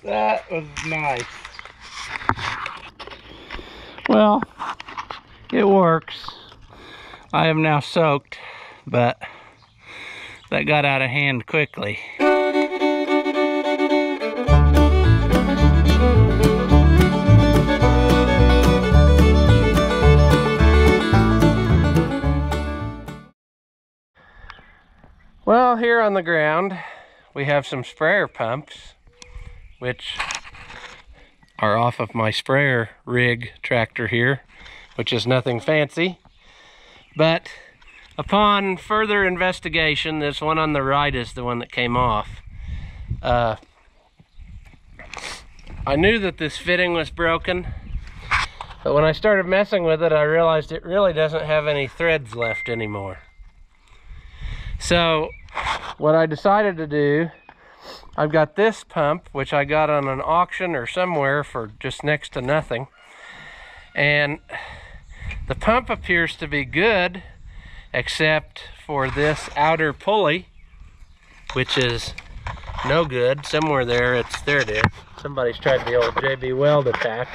That was nice. Well, it works. I am now soaked, but that got out of hand quickly. Well, here on the ground, we have some sprayer pumps, which are off of my sprayer rig tractor here, which is nothing fancy. But upon further investigation, this one on the right is the one that came off. I knew that this fitting was broken, but when I started messing with it, I realized it really doesn't have any threads left anymore. So what I decided to do, I've got this pump, which I got on an auction or somewhere for just next to nothing. And the pump appears to be good, except for this outer pulley, which is no good. Somewhere there it is. Somebody's tried the old JB Weld attack.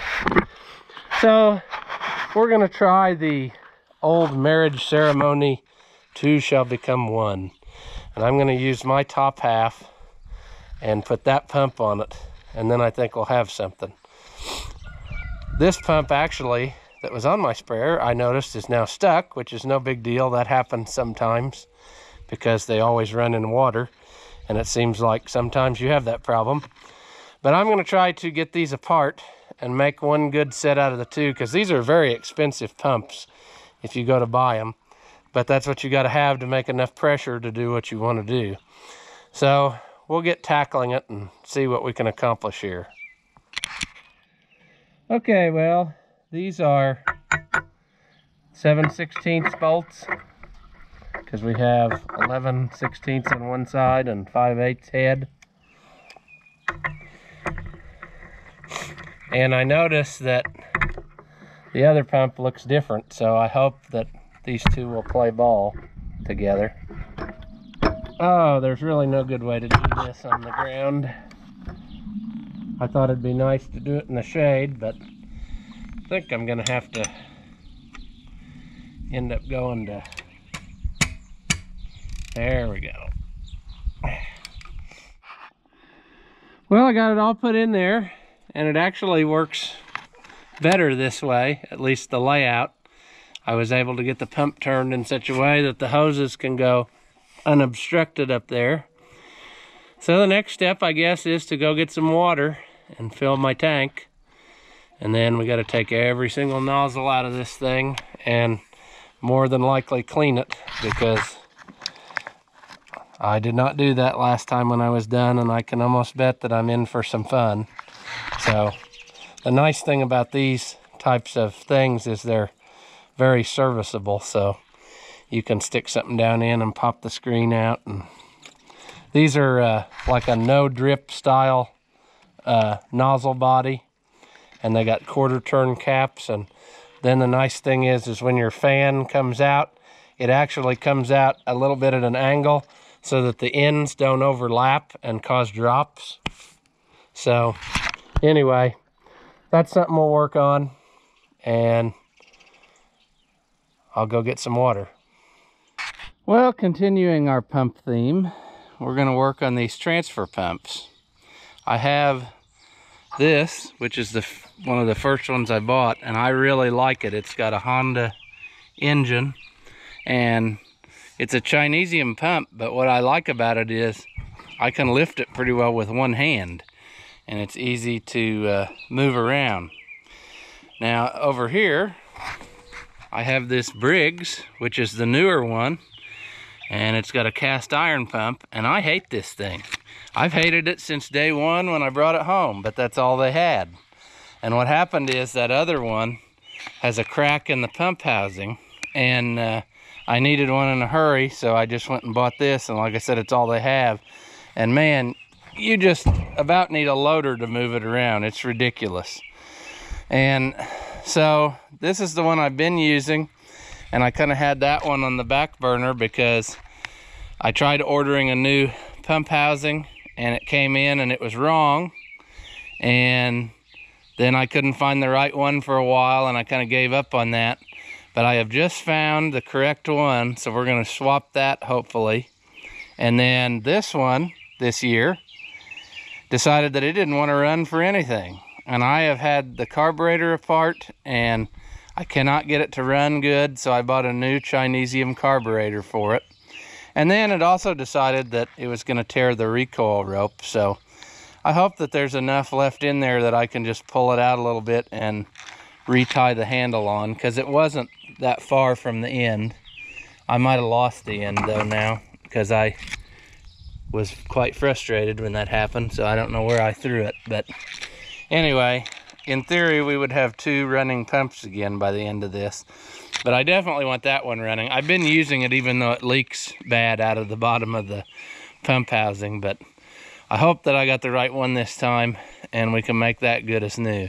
So we're gonna try the old marriage ceremony, two shall become one. And I'm gonna use my top half and put that pump on it, and then I think we'll have something. This pump actually, that was on my sprayer, I noticed is now stuck, which is no big deal. That happens sometimes because they always run in water, and it seems like sometimes you have that problem. But I'm gonna try to get these apart and make one good set out of the two, because these are very expensive pumps if you go to buy them. But that's what you got to have to make enough pressure to do what you want to do. So we'll get tackling it and see what we can accomplish here. Okay, well, these are 7/16 bolts, because we have 11/16 on one side and 5/8 head. And I noticed that the other pump looks different, so I hope that these two will play ball together. Oh, there's really no good way to do this on the ground. I thought it'd be nice to do it in the shade, but I think I'm gonna have to end up going to... There we go. Well, I got it all put in there, and it actually works better this way, at least the layout. I was able to get the pump turned in such a way that the hoses can go unobstructed up there. So the next step, I guess, is to go get some water and fill my tank. And then we got to take every single nozzle out of this thing and more than likely clean it, because I did not do that last time when I was done, and I can almost bet that I'm in for some fun. So the nice thing about these types of things is they're very serviceable, so you can stick something down in and pop the screen out. And these are like a no drip style nozzle body, and they got quarter turn caps. And then the nice thing is when your fan comes out, it actually comes out a little bit at an angle so that the ends don't overlap and cause drops. So anyway, that's something we'll work on, and I'll go get some water. Well, continuing our pump theme, we're going to work on these transfer pumps. I have this, which is one of the first ones I bought, and I really like it. It's got a Honda engine, and it's a Chinesium pump, but what I like about it is I can lift it pretty well with one hand, and it's easy to move around. Now, over here, I have this Briggs, which is the newer one, and it's got a cast iron pump, and I hate this thing. I've hated it since day one when I brought it home, but that's all they had. And what happened is that other one has a crack in the pump housing, and I needed one in a hurry, so I just went and bought this, and like I said, it's all they have. And man, you just about need a loader to move it around. It's ridiculous. And so this is the one I've been using, and I kind of had that one on the back burner because I tried ordering a new pump housing and it came in and it was wrong, and then I couldn't find the right one for a while, and I kind of gave up on that. But I have just found the correct one, so we're going to swap that hopefully. And then this one this year decided that it didn't want to run for anything. And I have had the carburetor apart and I cannot get it to run good, so I bought a new Chinesium carburetor for it. And then it also decided that it was going to tear the recoil rope, so I hope that there's enough left in there that I can just pull it out a little bit and retie the handle on, because it wasn't that far from the end. I might have lost the end though now, because I was quite frustrated when that happened, so I don't know where I threw it. But anyway, in theory we would have 2 running pumps again by the end of this, but I definitely want that one running. I've been using it even though it leaks bad out of the bottom of the pump housing, but I hope that I got the right one this time and we can make that good as new.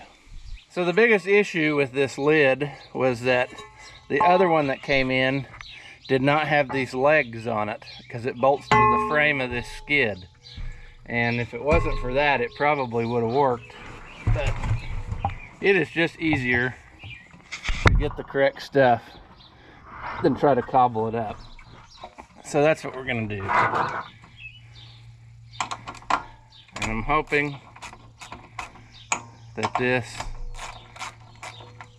So the biggest issue with this lid was that the other one that came in did not have these legs on it, because it bolts to the frame of this skid. And if it wasn't for that, it probably would have worked. But it is just easier to get the correct stuff than try to cobble it up. So that's what we're gonna do. And I'm hoping that this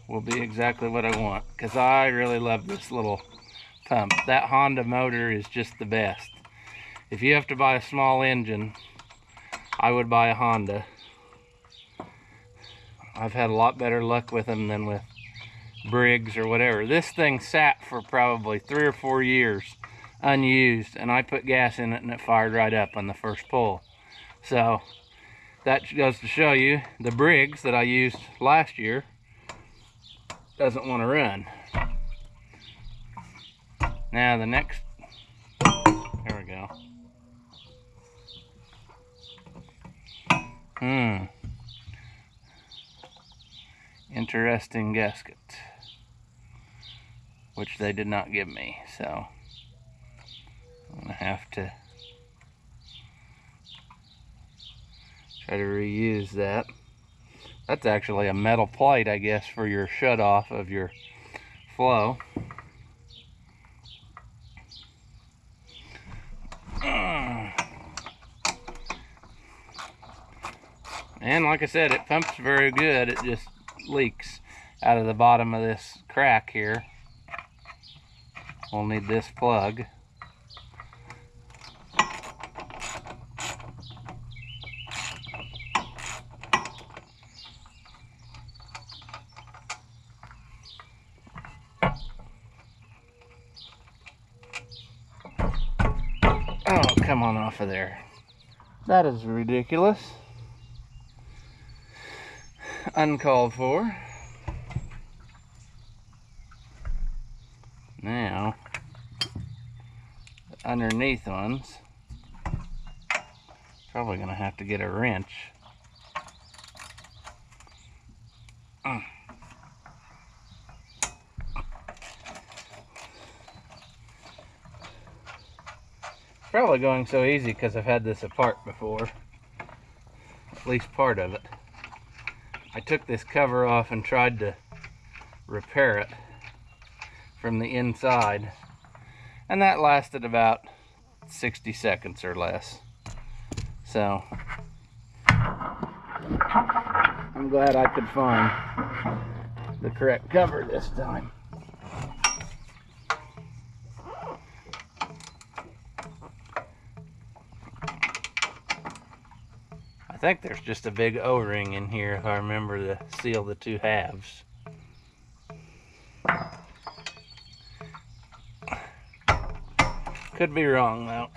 will be exactly what I want, because I really love this little pump. That Honda motor is just the best. If you have to buy a small engine, I would buy a Honda. I've had a lot better luck with them than with Briggs or whatever. This thing sat for probably 3 or 4 years unused, and I put gas in it and it fired right up on the first pull. So that goes to show you the Briggs that I used last year doesn't want to run. Now the next, there we go. Interesting gasket, which they did not give me, so I'm gonna have to try to reuse that. That's actually a metal plate, I guess, for your shut off of your flow. And like I said, it pumps very good. It just leaks out of the bottom of this crack here. We'll need this plug. Oh, come on off of there. That is ridiculous. Uncalled for. Now, the underneath ones, probably gonna have to get a wrench. Probably going so easy because I've had this apart before, at least part of it. I took this cover off and tried to repair it from the inside, and that lasted about 60 seconds or less. So I'm glad I could find the correct cover this time. I think there's just a big O-ring in here, if I remember, to seal the 2 halves. Could be wrong though.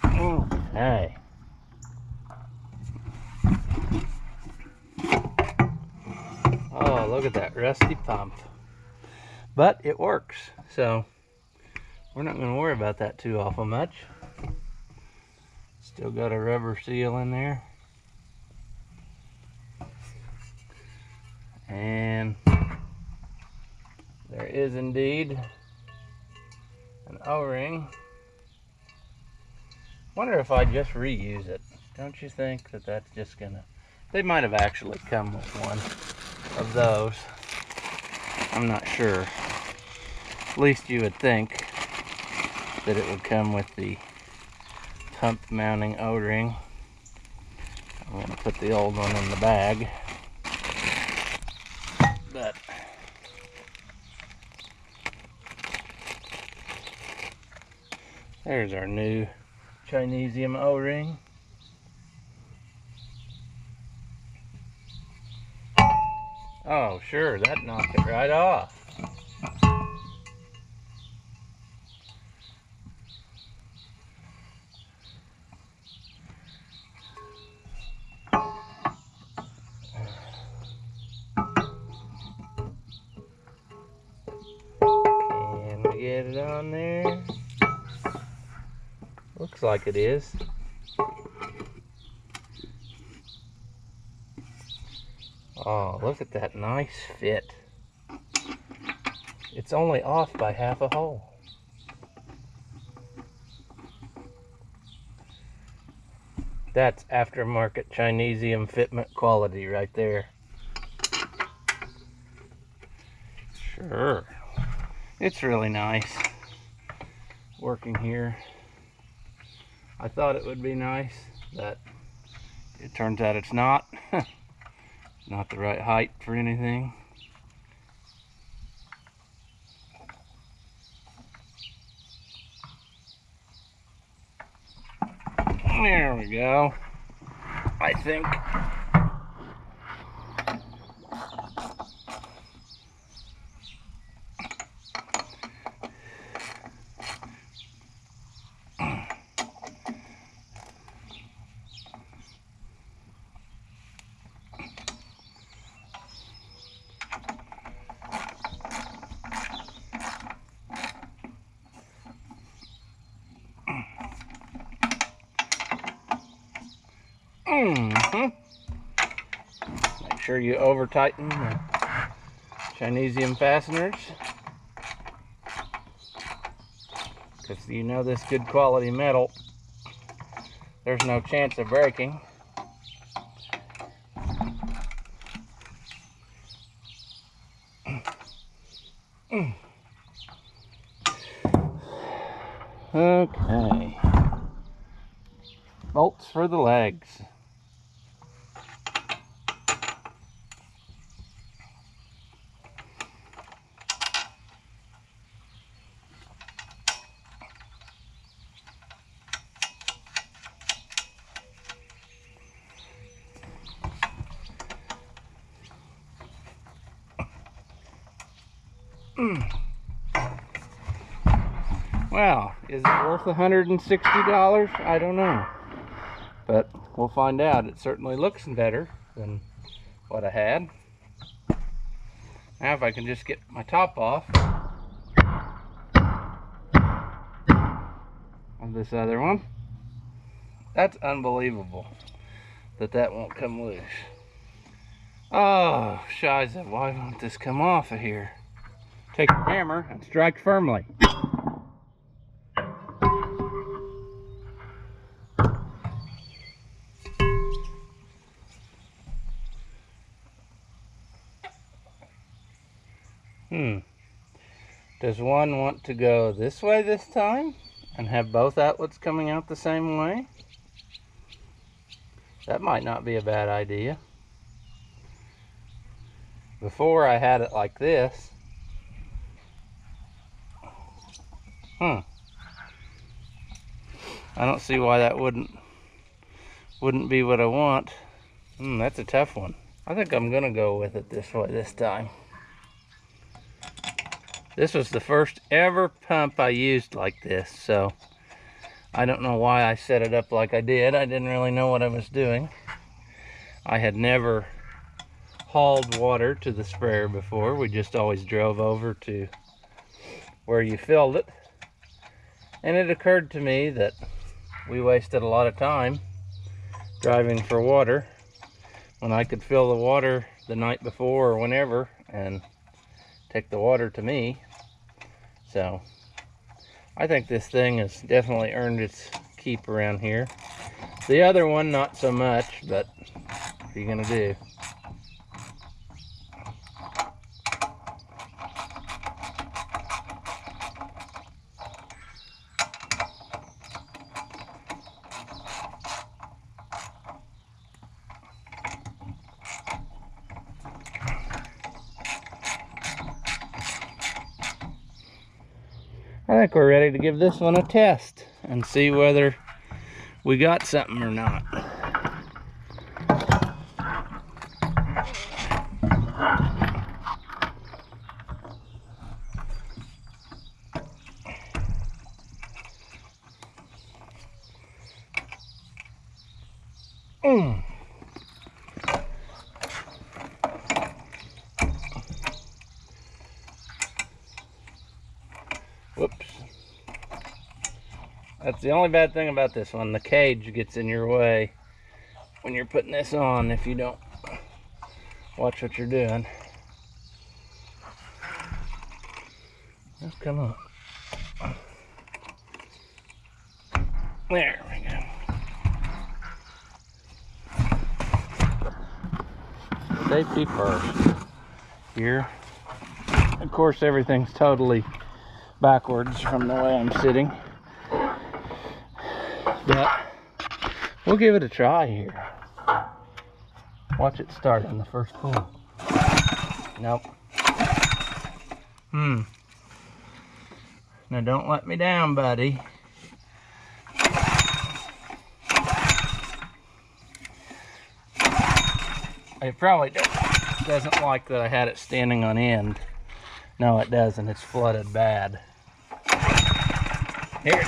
Okay. Oh, look at that rusty pump. But it works, so we're not going to worry about that too awful much. Still got a rubber seal in there. And there is indeed an O-ring. Wonder if I just reuse it. Don't you think that that's just gonna... They might have actually come with one of those. I'm not sure. At least you would think that it would come with the pump mounting O-ring. I'm going to put the old one in the bag. But there's our new Chinesium O-ring. Oh, sure, that knocked it right off. Can we get it on there? Looks like it is. Oh, look at that nice fit. It's only off by half a hole. That's aftermarket Chinesium fitment quality right there. Sure. It's really nice working here. I thought it would be nice, but it turns out it's not. Not the right height for anything. There we go. I think. Make sure you over tighten the Chinesium fasteners, because you know this good quality metal, there's no chance of breaking. Okay, bolts for the legs. Well, is it worth $160? I don't know, but we'll find out. It certainly looks better than what I had. Now if I can just get my top off of this other one. That's unbelievable that that won't come loose. Oh, shiza, why won't this come off of here? Take your hammer and strike firmly. Does one want to go this way this time and have both outlets coming out the same way? That might not be a bad idea. Before I had it like this. I don't see why that wouldn't be what I want. That's a tough one. I think I'm gonna go with it this way this time. This was the first ever pump I used like this, so I don't know why I set it up like I did. I didn't really know what I was doing. I had never hauled water to the sprayer before. We just always drove over to where you filled it. And it occurred to me that we wasted a lot of time driving for water when I could fill the water the night before or whenever and take the water to me. So I think this thing has definitely earned its keep around here. The other one, not so much, but what are you gonna do? I think we're ready to give this one a test and see whether we got something or not. Whoops. That's the only bad thing about this one. The cage gets in your way when you're putting this on if you don't watch what you're doing. Oh, come on. There we go. Safety first. Here. Of course, everything's totally backwards from the way I'm sitting. But we'll give it a try here. Watch it start on the first pull. Nope. Now don't let me down, buddy. It probably doesn't like that I had it standing on end. No, it doesn't. It's flooded bad. Here.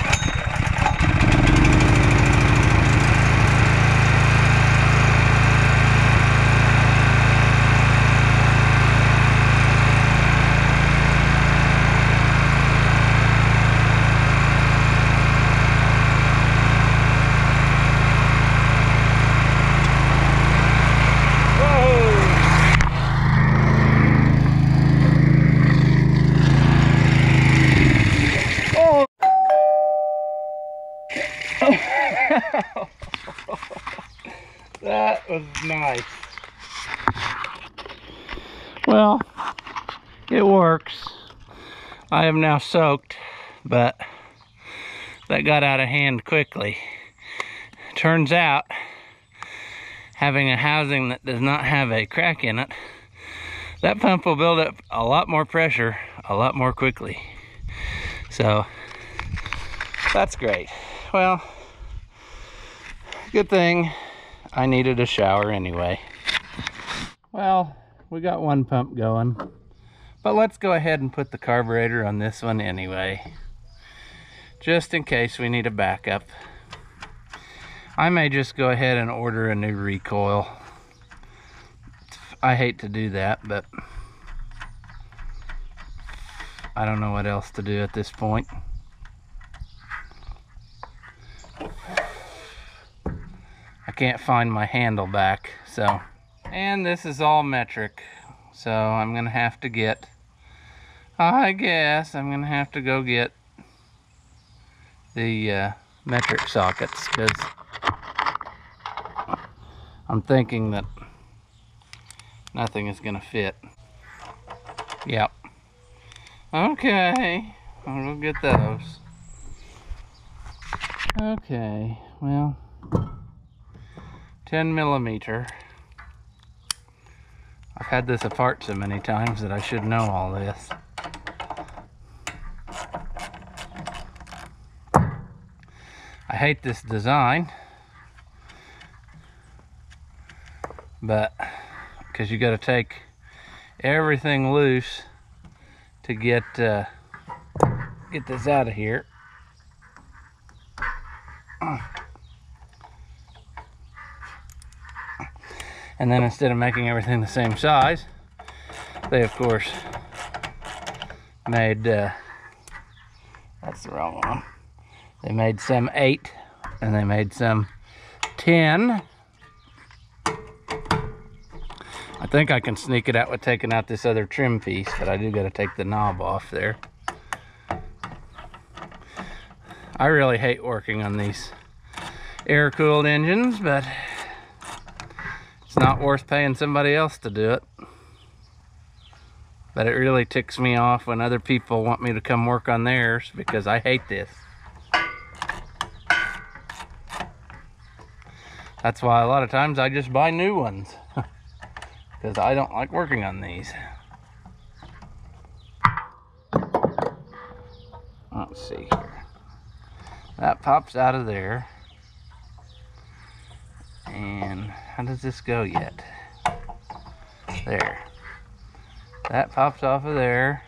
That was nice. Well, it works. I am now soaked, but that got out of hand quickly. Turns out, having a housing that does not have a crack in it, that pump will build up a lot more pressure a lot more quickly. So, that's great. Well, good thing I needed a shower anyway. Well, we got one pump going, but let's go ahead and put the carburetor on this one anyway, just in case we need a backup. I may just go ahead and order a new recoil. I hate to do that, but I don't know what else to do at this point. I can't find my handle back, so. And this is all metric, so I'm gonna have to get, I guess I'm gonna have to go get the metric sockets, because I'm thinking that nothing is gonna fit. Yep. Okay, we'll get those. Okay, well, 10mm. I've had this apart so many times that I should know all this. I hate this design, but because you got to take everything loose to get this out of here. And then instead of making everything the same size, they of course made, that's the wrong one. They made some 8 and they made some 10. I think I can sneak it out with taking out this other trim piece, but I do got to take the knob off there. I really hate working on these air-cooled engines, but it's not worth paying somebody else to do it. But it really ticks me off when other people want me to come work on theirs, because I hate this. That's why a lot of times I just buy new ones, because I don't like working on these. Let's see here. That pops out of there. And how does this go yet? There. That pops off of there.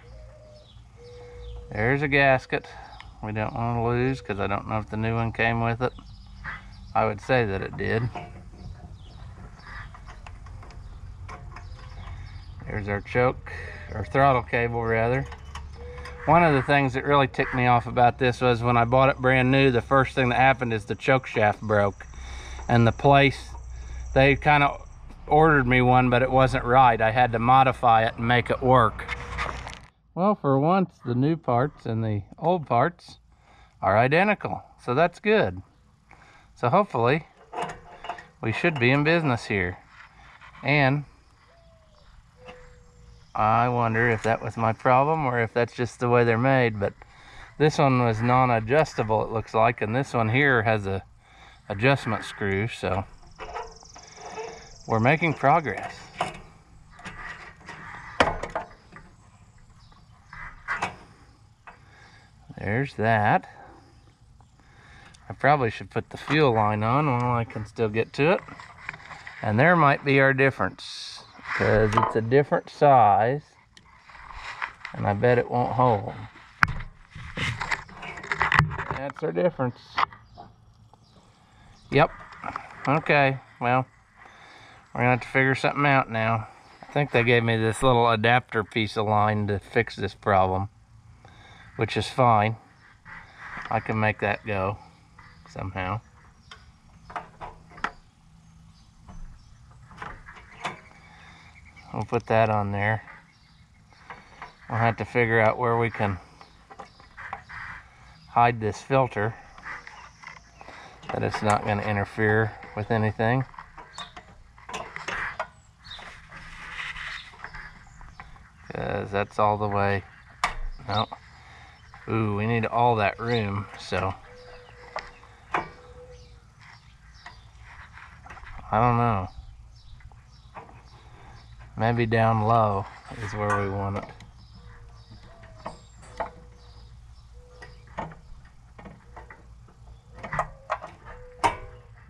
There's a gasket we don't want to lose, because I don't know if the new one came with it. I would say that it did. There's our choke, or throttle cable rather. One of the things that really ticked me off about this was when I bought it brand new, the first thing that happened is the choke shaft broke. And the place, they kind of ordered me one, but it wasn't right. I had to modify it and make it work. Well, for once, the new parts and the old parts are identical, so that's good. So hopefully, we should be in business here. And I wonder if that was my problem or if that's just the way they're made, but this one was non-adjustable, it looks like, and this one here has a adjustment screw, so we're making progress. There's that. I probably should put the fuel line on while I can still get to it. And there might be our difference, because it's a different size, and I bet it won't hold. That's our difference. Yep. Okay, well, we're gonna have to figure something out now. I think they gave me this little adapter piece of line to fix this problem, which is fine. I can make that go somehow. We'll put that on there. We'll have to figure out where we can hide this filter, that it's not going to interfere with anything. Because that's all the way. No. Ooh, we need all that room, so I don't know. Maybe down low is where we want it.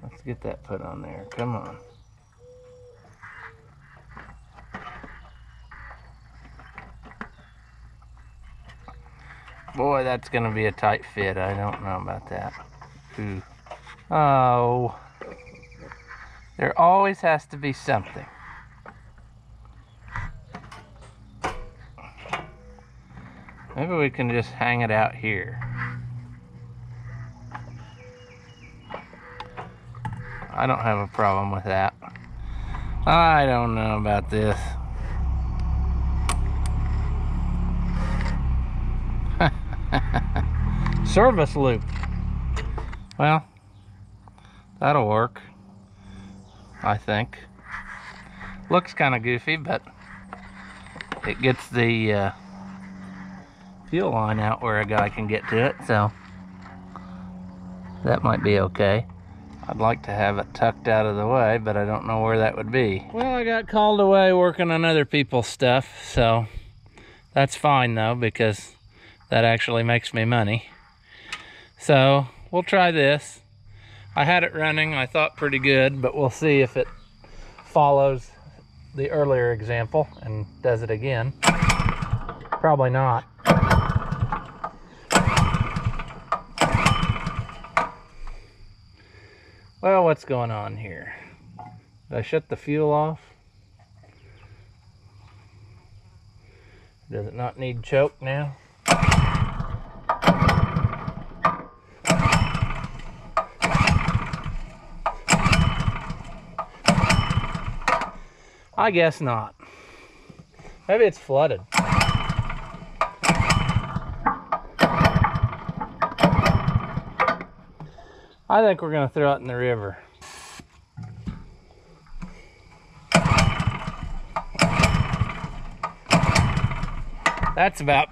Let's get that put on there. Come on. Boy, that's going to be a tight fit. I don't know about that. Ooh. Oh. There always has to be something. Maybe we can just hang it out here. I don't have a problem with that. I don't know about this. Service loop. Well, that'll work, I think. Looks kind of goofy, but it gets the fuel line out where a guy can get to it, so that might be okay. I'd like to have it tucked out of the way, but I don't know where that would be. Well, I got called away working on other people's stuff, so that's fine though, because that actually makes me money. So we'll try this. I had it running, I thought pretty good, but we'll see if it follows the earlier example and does it again. Probably not. Well, what's going on here? Did I shut the fuel off? Does it not need choke now? I guess not. Maybe it's flooded. I think we're gonna throw it in the river. That's about.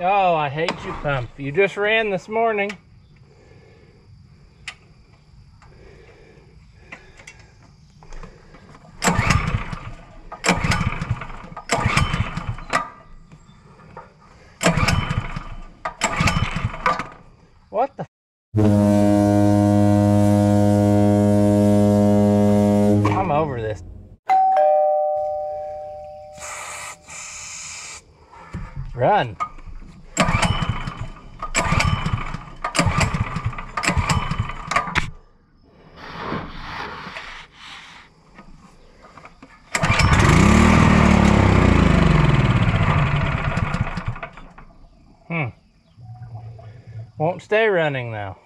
Oh, I hate you, pump. You just ran this morning. What the? I'm over this. Run. Won't stay running now.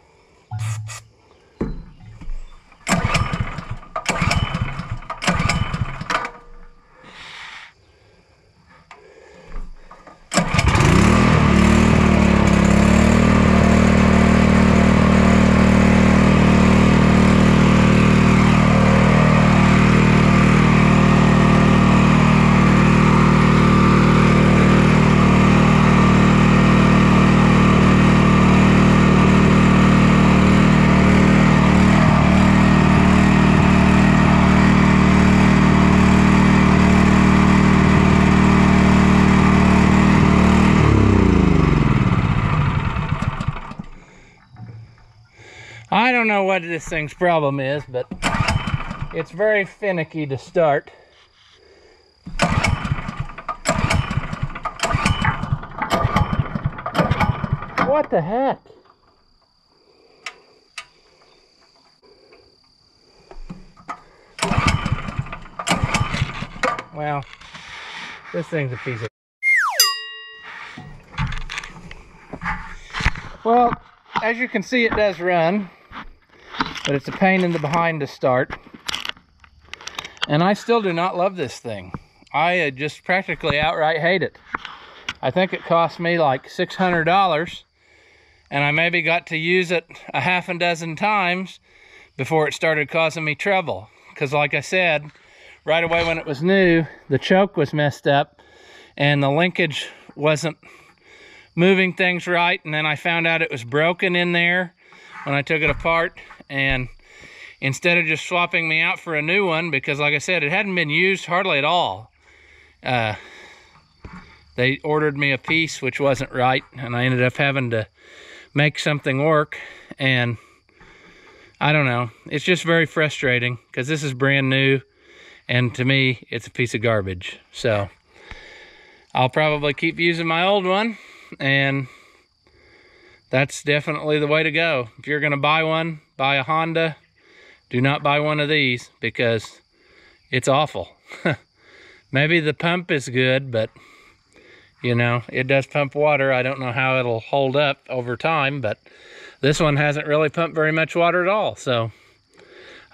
I don't know what this thing's problem is, but it's very finicky to start. What the heck? Well, this thing's a piece of... Well, as you can see, it does run, but it's a pain in the behind to start. And I still do not love this thing. I just practically outright hate it. I think it cost me like $600, and I maybe got to use it a half a dozen times before it started causing me trouble. Because like I said, right away when it was new, the choke was messed up and the linkage wasn't moving things right, and then I found out it was broken in there when I took it apart, and instead of just swapping me out for a new one, because like I said, it hadn't been used hardly at all, they ordered me a piece which wasn't right, and I ended up having to make something work. And I don't know, it's just very frustrating because this is brand new, and to me it's a piece of garbage. So I'll probably keep using my old one, and that's definitely the way to go. If you're gonna buy one, buy a Honda. Do not buy one of these because it's awful. Maybe the pump is good, but you know, it does pump water. I don't know how it'll hold up over time, but this one hasn't really pumped very much water at all, so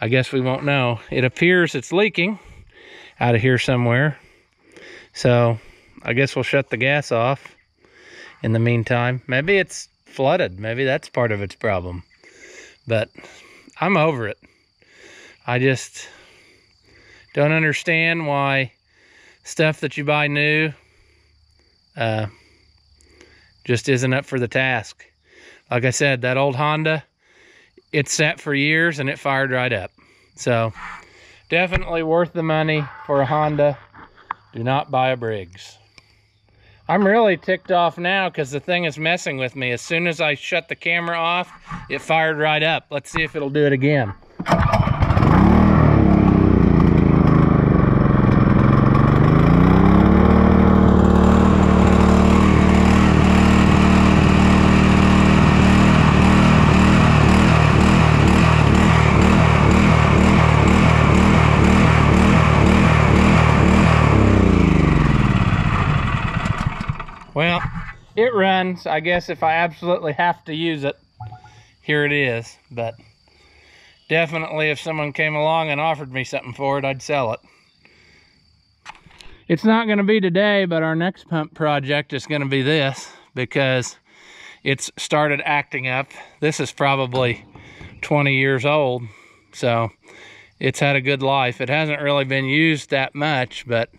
I guess we won't know. It appears it's leaking out of here somewhere, so I guess we'll shut the gas off in the meantime. Maybe it's flooded. Maybe that's part of its problem. But I'm over it. I just don't understand why stuff that you buy new just isn't up for the task. Like I said, that old Honda, it sat for years and it fired right up. So definitely worth the money for a Honda. Do not buy a Briggs. I'm really ticked off now because the thing is messing with me. As soon as I shut the camera off, it fired right up. Let's see if it'll do it again. Well, it runs. I guess if I absolutely have to use it, here it is. But definitely if someone came along and offered me something for it, I'd sell it. It's not going to be today, but our next pump project is going to be this, because it's started acting up. This is probably 20 years old, so it's had a good life. It hasn't really been used that much, but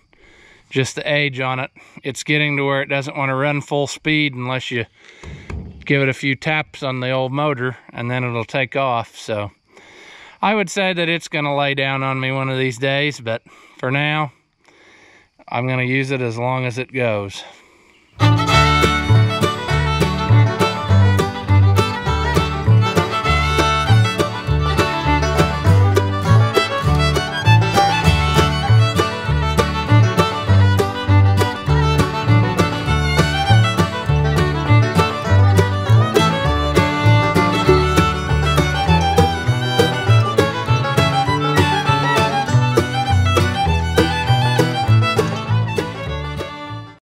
just the age on it, it's getting to where it doesn't want to run full speed unless you give it a few taps on the old motor, and then it'll take off. So I would say that it's going to lay down on me one of these days, but for now, I'm going to use it as long as it goes.